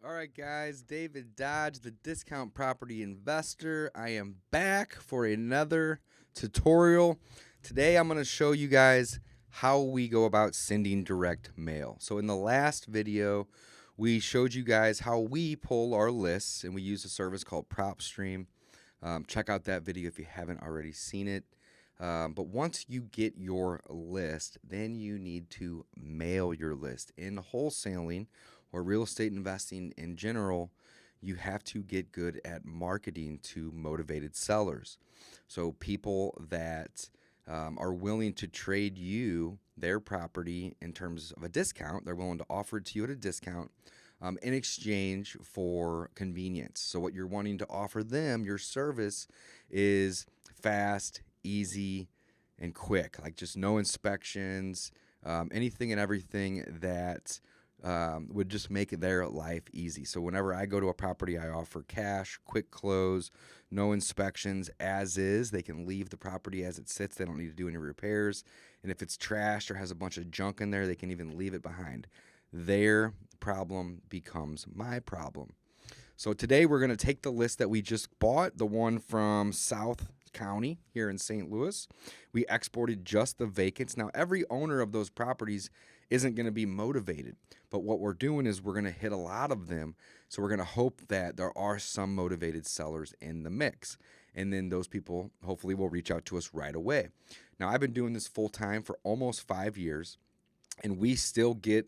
All right, guys, David Dodge, the discount property investor. I am back for another tutorial. Today, I'm going to show you guys how we go about sending direct mail. So in the last video, we showed you guys how we pull our lists, and we use a service called PropStream. Check out that video if you haven't already seen it. But once you get your list, then you need to mail your list. In wholesaling or real estate investing in general, you have to get good at marketing to motivated sellers. So people that are willing to trade you their property in terms of a discount, they're willing to offer it to you at a discount in exchange for convenience. So what you're wanting to offer them, your service, is fast, easy, and quick, like just no inspections, anything and everything that would just make their life easy. So whenever I go to a property, I offer cash, quick close, no inspections, as is. They can leave the property as it sits. They don't need to do any repairs. And if it's trashed or has a bunch of junk in there, they can even leave it behind. Their problem becomes my problem. So today we're going to take the list that we just bought, the one from South County here in St. Louis. We exported just the vacants. Now, every owner of those properties isn't going to be motivated, but what we're doing is we're going to hit a lot of them. So we're going to hope that there are some motivated sellers in the mix, and then those people hopefully will reach out to us right away. Now, I've been doing this full time for almost 5 years, and we still get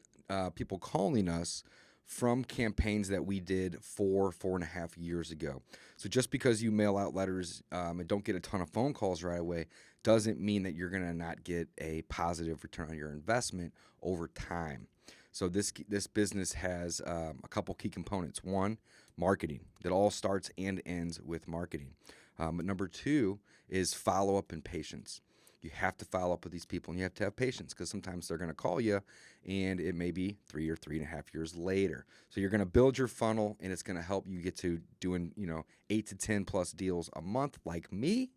people calling us from campaigns that we did 4.5 years ago. So just because you mail out letters and don't get a ton of phone calls right away doesn't mean that you're going to not get a positive return on your investment over time. So this business has a couple key components. One, marketing. That all starts and ends with marketing. But number two is follow-up and patience. You have to follow up with these people, and you have to have patience, because sometimes they're going to call you and it may be 3 or 3.5 years later. So you're going to build your funnel, and it's going to help you get to doing 8 to 10 plus deals a month like me.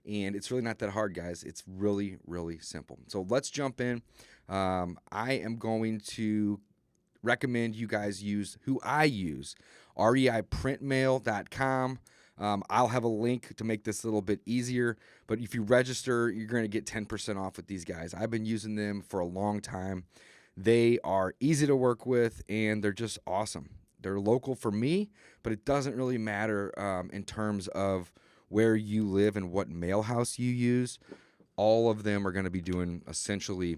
And it's really not that hard, guys. It's really, really simple. So let's jump in. I am going to recommend you guys use who I use, reiprintmail.com. I'll have a link to make this a little bit easier, but if you register, you're going to get 10% off with these guys. I've been using them for a long time. They are easy to work with, and they're just awesome. They're local for me, but it doesn't really matter in terms of where you live and what mail house you use. All of them are going to be doing essentially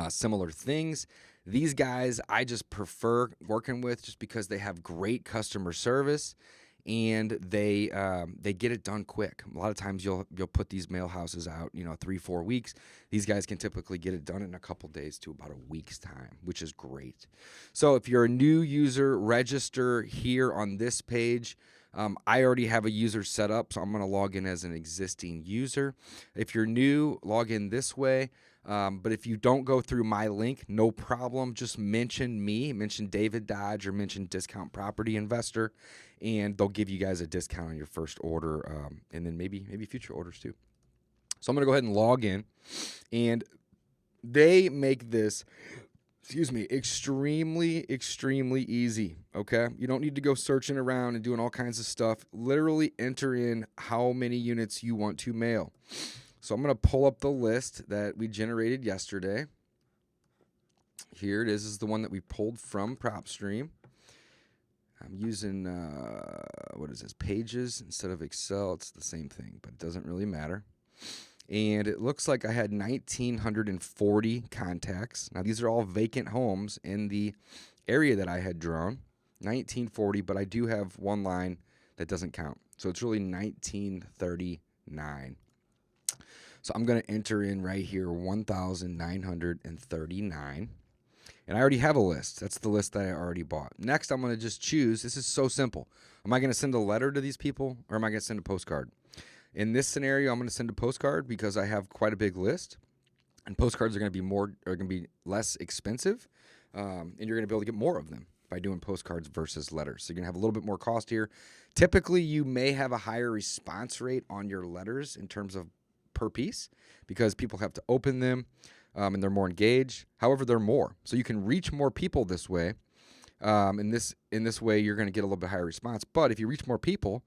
similar things. These guys I just prefer working with just because they have great customer service, and they get it done quick. A lot of times you'll put these mail houses out 3-4 weeks. These guys can typically get it done in a couple days to about a week's time, which is great. So if you're a new user, register here on this page. I already have a user set up, so I'm going to log in as an existing user. If you're new, log in this way. But if you don't go through my link, no problem. Just mention me, mention David Dodge, or mention Discount Property Investor, and they'll give you guys a discount on your first order, and then maybe future orders too. So I'm going to go ahead and log in, and they make this, extremely, extremely easy, okay? You don't need to go searching around and doing all kinds of stuff. Literally enter in how many units you want to mail. So I'm going to pull up the list that we generated yesterday. Here it is. This is the one that we pulled from PropStream. I'm using, Pages instead of Excel. It's the same thing, but it doesn't really matter. And it looks like I had 1,940 contacts. Now, these are all vacant homes in the area that I had drawn. 1,940, but I do have one line that doesn't count. So it's really 1,939. So I'm going to enter in right here 1,939. And I already have a list. That's the list that I already bought. Next, I'm going to just choose. This is so simple. Am I going to send a letter to these people, or am I going to send a postcard? In this scenario, I'm going to send a postcard because I have quite a big list. And postcards are going to be less expensive, and you're going to be able to get more of them by doing postcards versus letters. So you're going to have a little bit more cost here. Typically, you may have a higher response rate on your letters in terms of per piece because people have to open them, and they're more engaged. However, they're more. So you can reach more people this way. In this way, you're going to get a little bit higher response. But if you reach more people,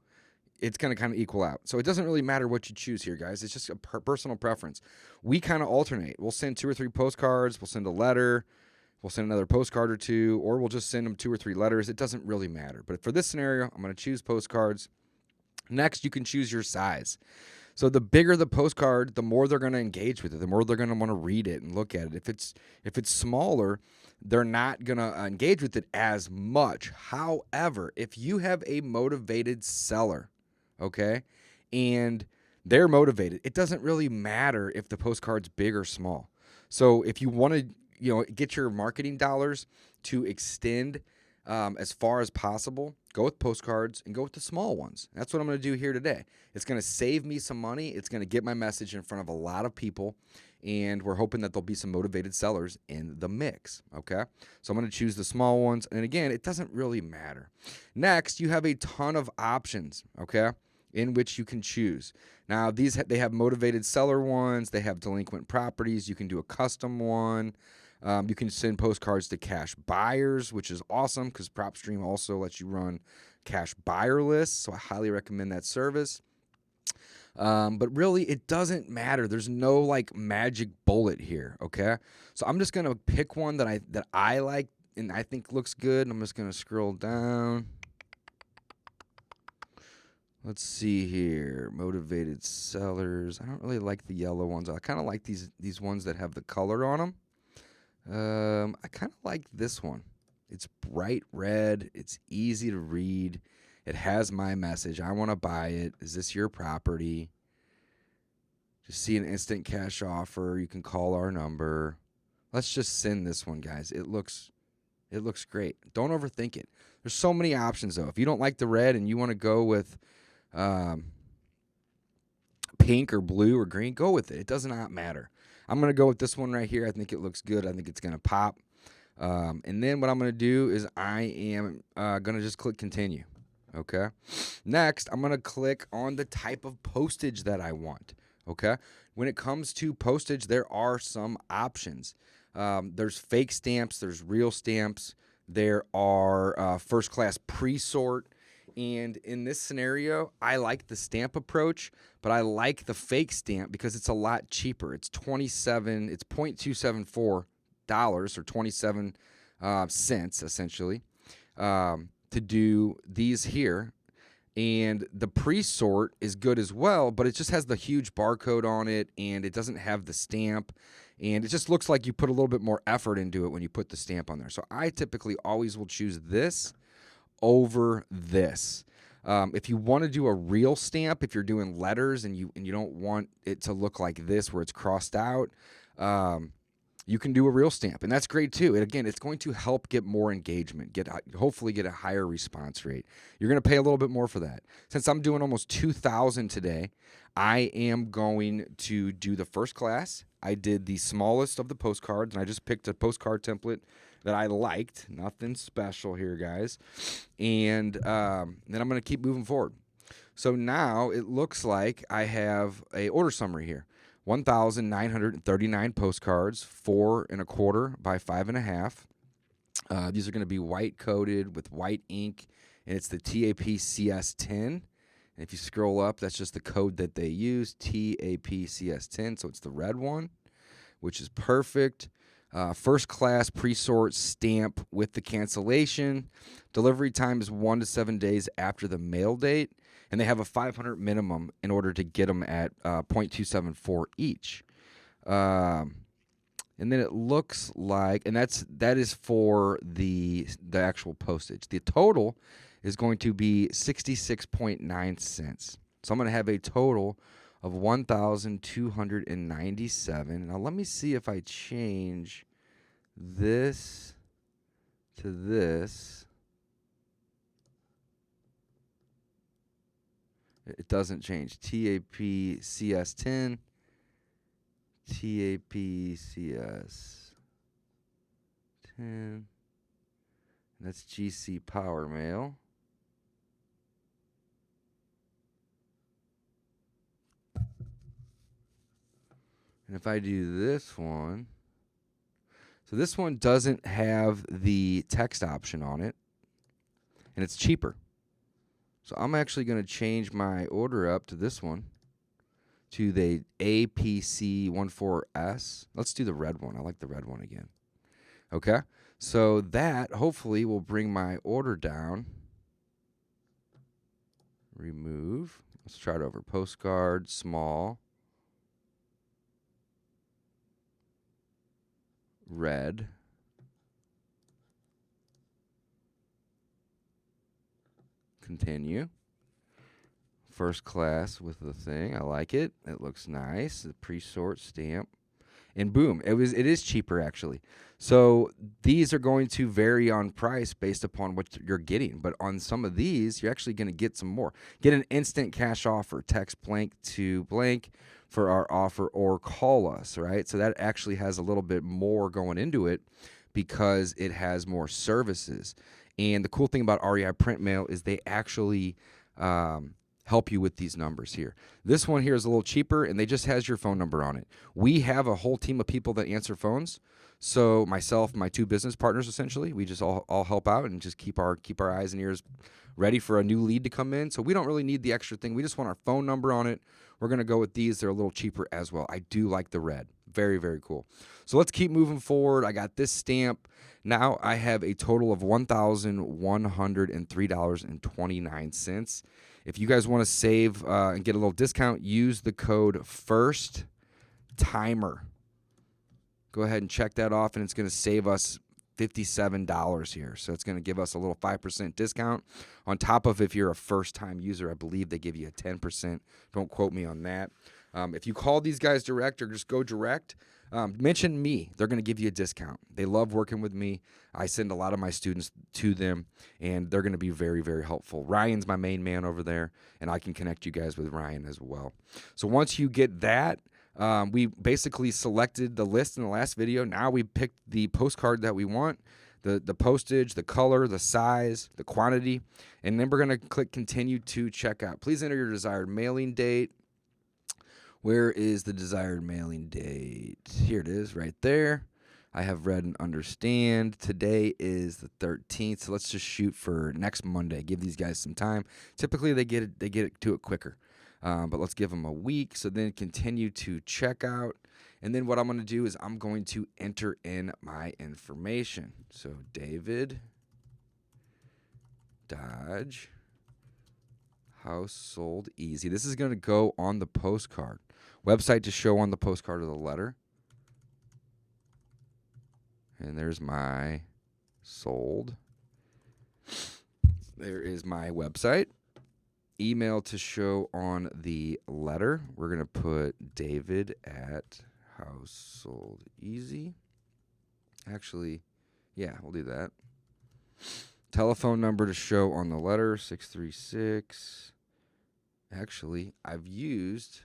it's going to kind of equal out. So it doesn't really matter what you choose here, guys. It's just a personal preference. We kind of alternate. We'll send 2 or 3 postcards. We'll send a letter. We'll send another postcard or 2, or we'll just send them 2 or 3 letters. It doesn't really matter. But for this scenario, I'm going to choose postcards. Next, you can choose your size. So the bigger the postcard, the more they're going to engage with it, the more they're going to want to read it and look at it. If it's smaller, they're not going to engage with it as much. However, if you have a motivated seller, okay, and they're motivated, it doesn't really matter if the postcard's big or small. So if you want to, get your marketing dollars to extend as far as possible, go with postcards and go with the small ones. That's what I'm going to do here today. It's going to save me some money. It's going to get my message in front of a lot of people, and we're hoping that there'll be some motivated sellers in the mix, okay? So I'm going to choose the small ones, and again, it doesn't really matter. Next, you have a ton of options, okay, in which you can choose. Now, they have motivated seller ones. They have delinquent properties. You can do a custom one. You can send postcards to cash buyers, which is awesome because PropStream also lets you run cash buyer lists, so I highly recommend that service. But really, it doesn't matter. There's no like magic bullet here, okay? So I'm just gonna pick one that I like and I think looks good. And I'm just gonna scroll down. Let's see here, motivated sellers. I don't really like the yellow ones. I kind of like these ones that have the color on them. I kind of like this one. It's bright red. It's easy to read. It has my message. I want to buy it. Is this your property? Just see an instant cash offer. You can call our number. Let's just send this one, guys. It looks great. Don't overthink it. There's so many options, though. If you don't like the red and you want to go with pink or blue or green, go with it. It does not matter. I'm going to go with this one right here. I think it looks good. I think it's going to pop. And then what I'm going to do is I am going to just click continue. Okay. Next, I'm going to click on the type of postage that I want. Okay. When it comes to postage, there are some options. There's fake stamps. There's real stamps. There are first class pre-sort. And in this scenario, I like the stamp approach, but I like the fake stamp because it's a lot cheaper. It's $0.274 or 27 cents essentially to do these here. And the pre-sort is good as well, but it just has the huge barcode on it, and it doesn't have the stamp. And it just looks like you put a little bit more effort into it when you put the stamp on there. So I typically always will choose this over this. If you want to do a real stamp, if you're doing letters and you don't want it to look like this where it's crossed out, you can do a real stamp, and that's great too. And again, it's going to help get more engagement, hopefully get a higher response rate. You're going to pay a little bit more for that. Since I'm doing almost 2,000 today, I am going to do the first class. I did the smallest of the postcards, and I just picked a postcard template that I liked. Nothing special here, guys. And then I'm going to keep moving forward. So now it looks like I have a order summary here. 1,939 postcards, 4 1/4 by 5 1/2. These are going to be white coated with white ink, and it's the TAPCS10. And if you scroll up, that's just the code that they use, TAPCS10. So it's the red one, which is perfect. First class pre-sort stamp with the cancellation. Delivery time is 1 to 7 days after the mail date. And they have a 500 minimum in order to get them at 0.274 each. And then it looks like, and that is for the actual postage. The total is going to be 66.9 cents. So I'm going to have a total of 1,297. Now let me see if I change this to this. It doesn't change. TAPCS10. TAPCS10. That's GC Power Mail. And if I do this one, So this one doesn't have the text option on it, and it's cheaper. So I'm actually going to change my order up to this one, to the APC14S. Let's do the red one. I like the red one again. Okay, so that hopefully will bring my order down. Remove. Let's try it over. Postcard, small, red. Continue. First class with the thing. I like it. It looks nice. The pre-sort stamp. And boom, it is cheaper actually. So these are going to vary on price based upon what you're getting. But on some of these, you're actually going to get some more. Get an instant cash offer. Text blank to blank for our offer, or call us, right? So that actually has a little bit more going into it because it has more services. And the cool thing about REI Print Mail is they actually help you with these numbers here. This one here is a little cheaper, and they just has your phone number on it. We have a whole team of people that answer phones. So myself, my two business partners, essentially, we just all help out and just keep our eyes and ears ready for a new lead to come in. So we don't really need the extra thing. We just want our phone number on it. We're going to go with these. They're a little cheaper as well. I do like the red. Very, very cool. So let's keep moving forward. I got this stamp. Now I have a total of $1,103.29. If you guys want to save and get a little discount, use the code FIRST TIMER. Go ahead and check that off, and it's going to save us $57 here. So it's going to give us a little 5% discount on top of, if you're a first-time user, I believe they give you a 10%. Don't quote me on that. If you call these guys direct or just go direct, mention me. They're going to give you a discount. They love working with me. I send a lot of my students to them, and they're going to be very, very helpful. Ryan's my main man over there, and I can connect you guys with Ryan as well. So once you get that, we basically selected the list in the last video. Now we picked the postcard that we want, the postage, the color, the size, the quantity, and then we're going to click continue to checkout. Please enter your desired mailing date. Where is the desired mailing date? Here it is right there. I have read and understand. Today is the 13th, so let's just shoot for next Monday. Give these guys some time. Typically, they get it to it quicker. But let's give them a week. So then continue to checkout. And then what I'm going to do is I'm going to enter in my information. So David Dodge, house sold easy. This is going to go on the postcard. Website to show on the postcard of the letter. And there's my sold. There is my website. Email to show on the letter. We're going to put David at house sold easy. Actually, yeah, we'll do that. Telephone number to show on the letter, 636. Actually, I've used...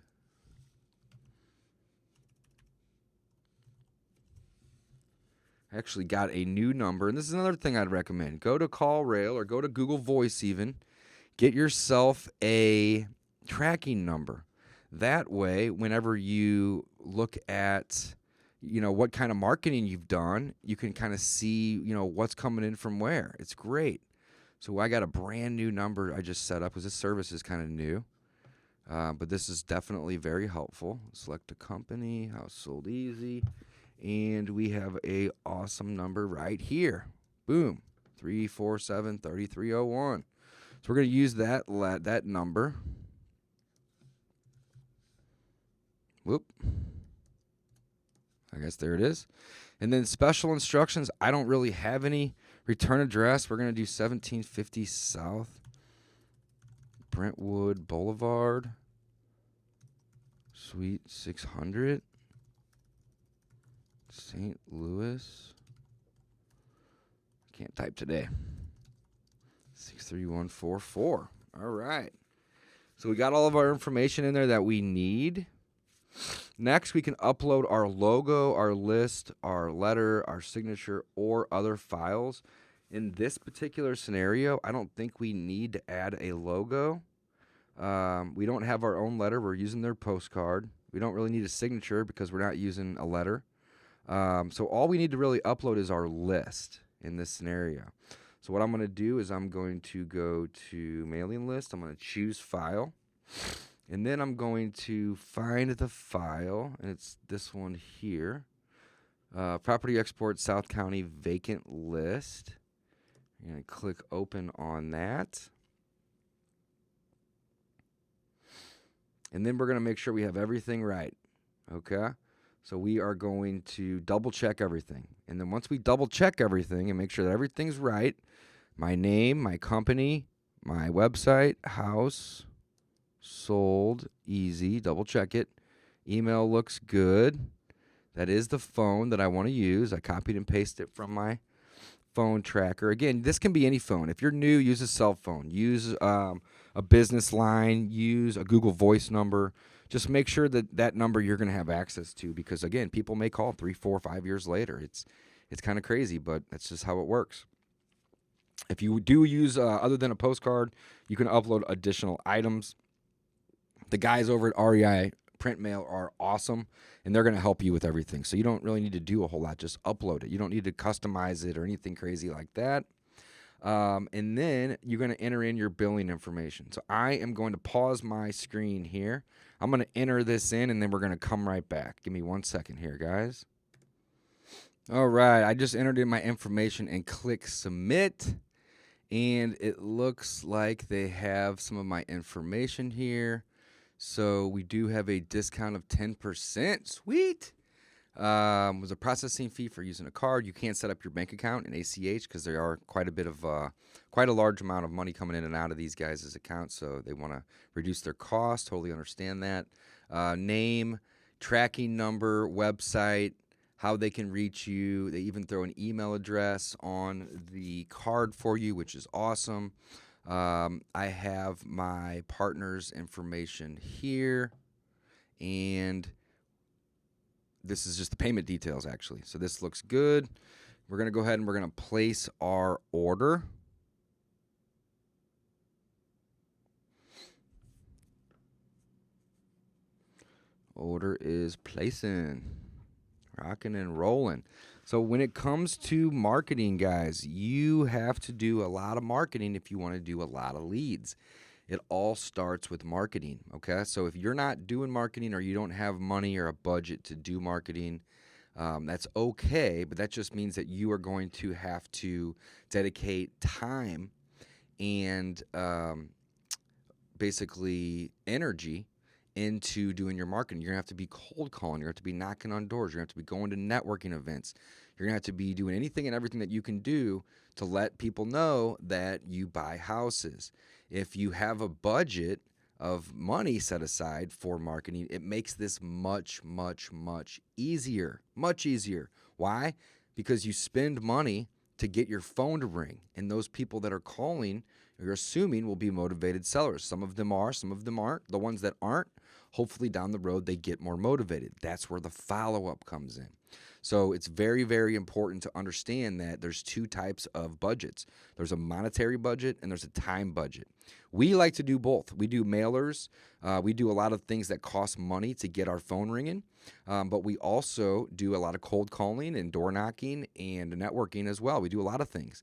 actually got a new number, and this is another thing I'd recommend. Go to CallRail or go to Google Voice even. Get yourself a tracking number. That way, whenever you look at, what kind of marketing you've done, you can kind of see, what's coming in from where. It's great. So I got a brand new number I just set up because this service is kind of new. But this is definitely very helpful. Select a company, house sold easy. And we have a awesome number right here. Boom. 347-3301. So we're going to use that number. Whoop. I guess there it is. And then special instructions. I don't really have any. Return address. We're going to do 1750 South Brentwood Boulevard, Suite 600. St. Louis. Can't type today. 63144. All right. So we got all of our information in there that we need. Next, we can upload our logo, our list, our letter, our signature, or other files. In this particular scenario, I don't think we need to add a logo. We don't have our own letter. We're using their postcard. We don't really need a signature because we're not using a letter. So all we need to really upload is our list in this scenario. So what I'm going to do is I'm going to go to mailing list. I'm going to choose file. And then I'm going to find the file, and it's this one here. Property export South County vacant list. I'm going to click open on that. And then we're going to make sure we have everything right. Okay? So we are going to double check everything. And then once we double check everything and make sure that everything's right, my name, my company, my website, house, sold, easy, double check it. Email looks good. That is the phone that I want to use. I copied and pasted it from my phone tracker. Again, this can be any phone. If you're new, use a cell phone. Use a business line. Use a Google Voice number. Just make sure that that number you're going to have access to, because, again, people may call 3, 4, 5 years later. It's kind of crazy, but that's just how it works. If you do use, other than a postcard, you can upload additional items. The guys over at REI Print Mail are awesome, and they're going to help you with everything. So you don't really need to do a whole lot. Just upload it. You don't need to customize it or anything crazy like that. And then you're going to enter in your billing information. So I am going to pause my screen here. I'm going to enter this in, and then we're going to come right back. Give me 1 second here, guys. All right. I just entered in my information and click submit. And it looks like they have some of my information here. So we do have a discount of 10%. Sweet. Was a processing fee for using a card. You can't set up your bank account in ACH because there are quite a large amount of money coming in and out of these guys' accounts. So they want to reduce their cost. Totally understand that. Name, tracking number, website, how they can reach you. They even throw an email address on the card for you, which is awesome. I have my partner's information here, and this is just the payment details, actually. So this looks good. We're going to go ahead and we're going to place our order. Order is placing. Rocking and rolling. So when it comes to marketing, guys, you have to do a lot of marketing if you want to do a lot of leads. It all starts with marketing, okay? So if you're not doing marketing, or you don't have money or a budget to do marketing, that's okay, but that just means that you are going to have to dedicate time and basically energy into doing your marketing. You're going to have to be cold calling. You're going to have to be knocking on doors. You're going to have to be going to networking events. You're going to have to be doing anything and everything that you can do to let people know that you buy houses. If you have a budget of money set aside for marketing, it makes this much, much, much easier. Much easier. Why? Because you spend money to get your phone to ring, and those people that are calling, you're assuming, will be motivated sellers. Some of them are, some of them aren't. The ones that aren't, hopefully down the road they get more motivated. That's where the follow-up comes in. So it's very, very important to understand that there's two types of budgets. There's a monetary budget and there's a time budget. We like to do both. We do mailers. We do a lot of things that cost money to get our phone ringing. But we also do a lot of cold calling and door knocking and networking as well. We do a lot of things.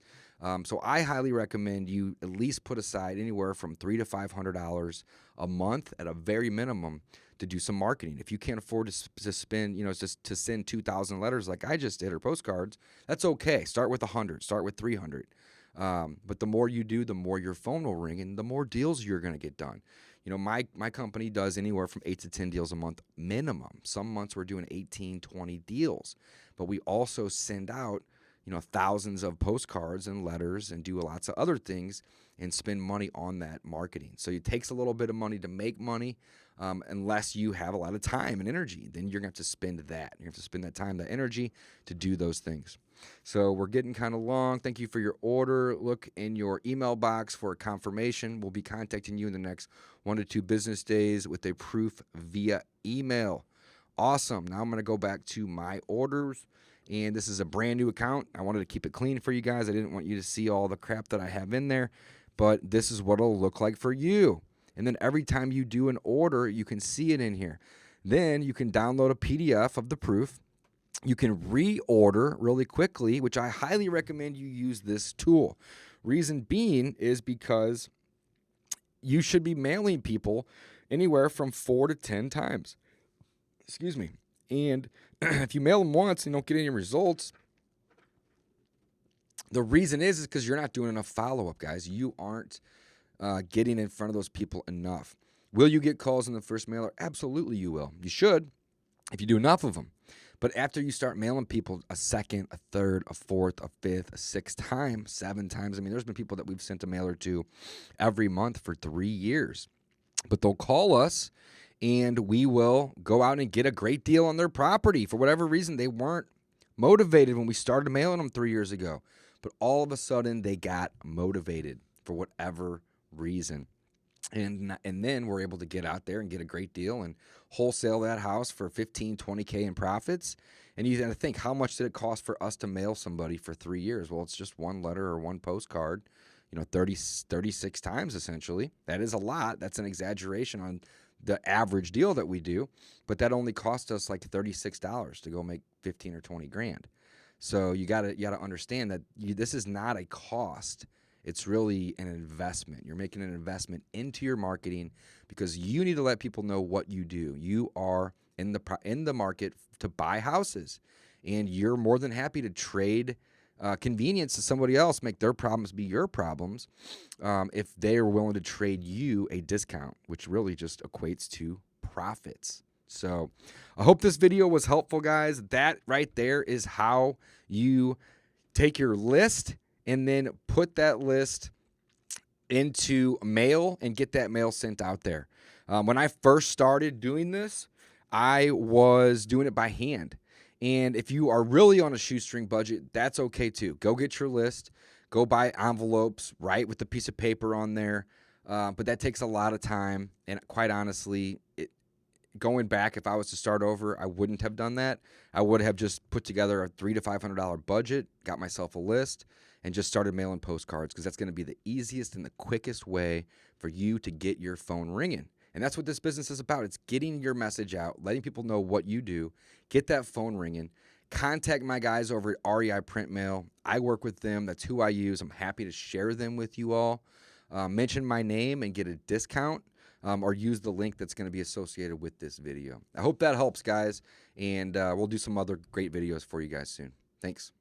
So I highly recommend you at least put aside anywhere from $300 to $500 a month at a very minimum to do some marketing. If you can't afford to spend, just to send 2,000 letters like I just did, or postcards, that's okay. Start with 100, start with 300. But the more you do, the more your phone will ring and the more deals you're going to get done. My company does anywhere from 8 to 10 deals a month minimum. Some months we're doing 18, 20 deals. But we also send out, thousands of postcards and letters and do lots of other things and spend money on that marketing. So it takes a little bit of money to make money, unless you have a lot of time and energy. Then you're going to have to spend that. You have to spend that time, that energy to do those things. So we're getting kind of long. Thank you for your order. Look in your email box for a confirmation. We'll be contacting you in the next 1 to 2 business days with a proof via email. Awesome. Now I'm going to go back to my orders. And this is a brand new account. I wanted to keep it clean for you guys. I didn't want you to see all the crap that I have in there. But this is what it'll look like for you. And then every time you do an order, you can see it in here. Then you can download a PDF of the proof. you can reorder really quickly, which I highly recommend you use this tool. Reason being is because you should be mailing people anywhere from 4 to 10 times. Excuse me. And if you mail them once and don't get any results, the reason is because you're not doing enough follow-up, guys. You aren't getting in front of those people enough. Will you get calls in the first mailer? Absolutely you will. You should if you do enough of them. But after you start mailing people a second, a third, a fourth, a fifth, a sixth time, 7 times. I mean, there's been people that we've sent a mailer to every month for 3 years. But they'll call us, and we will go out and get a great deal on their property. For whatever reason, they weren't motivated when we started mailing them 3 years ago. But all of a sudden, they got motivated for whatever reason. And then we're able to get out there and get a great deal and wholesale that house for 15, 20K in profits. And you got to think, how much did it cost for us to mail somebody for 3 years? Well, it's just one letter or one postcard, 36 times essentially. That is a lot. That's an exaggeration on the average deal that we do. But that only cost us like $36 to go make 15 or 20 grand. So you got to understand that this is not a cost. It's really an investment. You're making an investment into your marketing because you need to let people know what you do. You are in the market to buy houses, and you're more than happy to trade convenience to somebody else, make their problems be your problems, if they are willing to trade you a discount, which really just equates to profits. So I hope this video was helpful, guys. That right there is how you take your list and then put that list into mail and get that mail sent out there. When I first started doing this, I was doing it by hand. And if you are really on a shoestring budget, that's okay too. Go get your list. Go buy envelopes, write with a piece of paper on there. But that takes a lot of time. And quite honestly, going back, if I was to start over, I wouldn't have done that. I would have just put together a $300 to $500 budget, got myself a list, and just started mailing postcards because that's going to be the easiest and the quickest way for you to get your phone ringing. And that's what this business is about. It's getting your message out, letting people know what you do, get that phone ringing. Contact my guys over at REI Print Mail. I work with them. That's who I use. I'm happy to share them with you all. Mention my name and get a discount. Or use the link that's going to be associated with this video. I hope that helps, guys, and we'll do some other great videos for you guys soon. Thanks.